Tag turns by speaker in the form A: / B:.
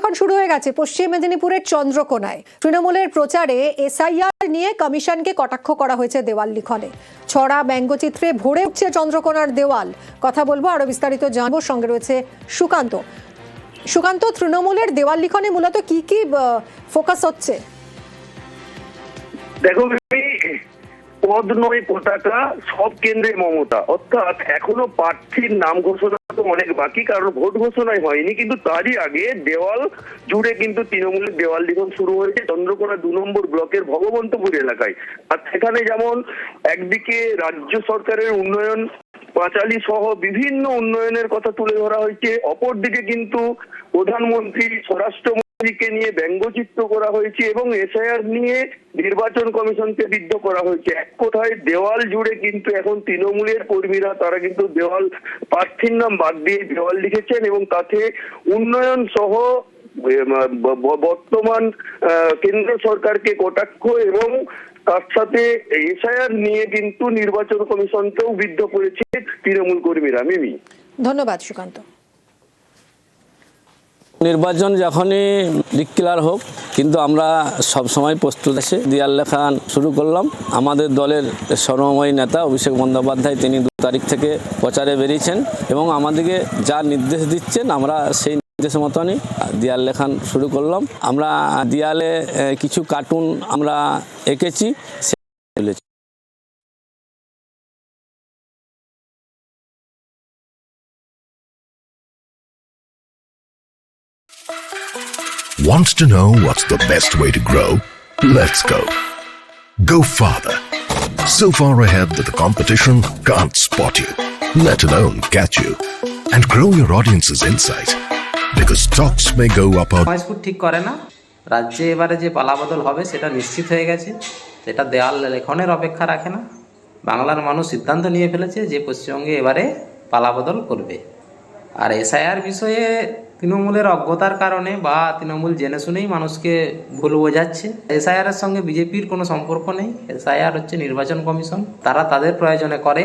A: এখন শুরু হয়ে গেছে পশ্চিম মেদিনীপুরের চন্দ্রকোনায়। তৃণমূলের প্রচারে এসআইআর নিয়ে কমিশনকে কটাক্ষ করা হয়েছে দেওয়াল লিখনে। ছড়া ব্যঙ্গচিত্রে ভরে উঠছে চন্দ্রকোনার দেওয়াল। কথা বলবো, আরো বিস্তারিত জানবো। সঙ্গে রয়েছে সুকান্ত। সুকান্ত, তৃণমূলের দেওয়াল লিখনে মূলত কি কি ফোকাস হচ্ছে?
B: দেখো, পদ নয় পতাকা, সব কেন্দ্রে মমতা। অর্থাৎ এখনো প্রার্থীর নাম ঘোষণা তো অনেক বাকি, কারণ ভোট ঘোষণাই হয়নি, কিন্তু তারই আগে দেওয়াল জুড়ে কিন্তু তৃণমূলের দেওয়াল লিখন শুরু হয়েছে চন্দ্রকোনা 2 নম্বর ব্লকের ভগবন্তপুর এলাকায়। আর সেখানে যেমন একদিকে রাজ্য সরকারের উন্নয়ন পাঁচালী সহ বিভিন্ন উন্নয়নের কথা তুলে ধরা হয়েছে, অপরদিকে কিন্তু প্রধানমন্ত্রী স্বরাষ্ট্রমন্ত্রীকে নিয়ে ব্যঙ্গচিত্র করা হয়েছে এবং এসআইআর নিয়ে নির্বাচন কমিশনকে বিদ্ধ করা হয়েছে। এক কথায় দেওয়াল জুড়ে কিন্তু এখন তৃণমূলের কর্মীরা তারা কিন্তু দেওয়াল প্রার্থীর নাম বাদ দিয়ে দেওয়াল লিখেছেন এবং তাতে উন্নয়ন সহ বর্তমান কেন্দ্র সরকারকে কটাক্ষ এবং তার সাথে এসআইআর নিয়ে কিন্তু নির্বাচন কমিশনকেও বিদ্ধ করেছে তৃণমূল কর্মীরা। মিমি,
A: ধন্যবাদ সুকান্ত।
C: নির্বাচন যখনই ডিক্লেয়ার হোক, কিন্তু আমরা সব সময় প্রস্তুত আছি। দেওয়াল লেখা শুরু করলাম। আমাদের দলের সর্বময়ী নেতা অভিষেক বন্দ্যোপাধ্যায় তিনি 2 তারিখ থেকে প্রচারে বেরিয়েছেন এবং আমাদেরকে যা নির্দেশ দিচ্ছেন আমরা সেই নির্দেশ মতনই দেওয়াল লেখান শুরু করলাম। আমরা দেওয়ালে কিছু কার্টুন আমরা এঁকেছি।
D: Wants to know what's the best way to grow? Let's go. Go farther. So far ahead that the competition can't spot you, let alone catch you. And grow your audience's insight. Because stocks may go up or
E: foot ঠিক করে না। রাজ্যে এবারে যে পালাবদল হবে সেটা নিশ্চিত হয়ে গেছে। সেটা দেওয়াল লেখনের অপেক্ষা রাখে না। বাংলার মানুষ সিদ্ধান্ত নিয়ে ফেলেছে যে পশ্চিমবঙ্গে এবারে পালাবদল করবে। আর এসআইআর বিষয়ে তৃণমূলের অজ্ঞতার কারণে বা তৃণমূল জেনে শুনেই মানুষকে ভুল বোঝাচ্ছে। এসআইআর এর সঙ্গে বিজেপির কোনো সম্পর্ক নেই। এসআইআর হচ্ছে নির্বাচন কমিশন, তারা তাদের প্রয়োজনে করে।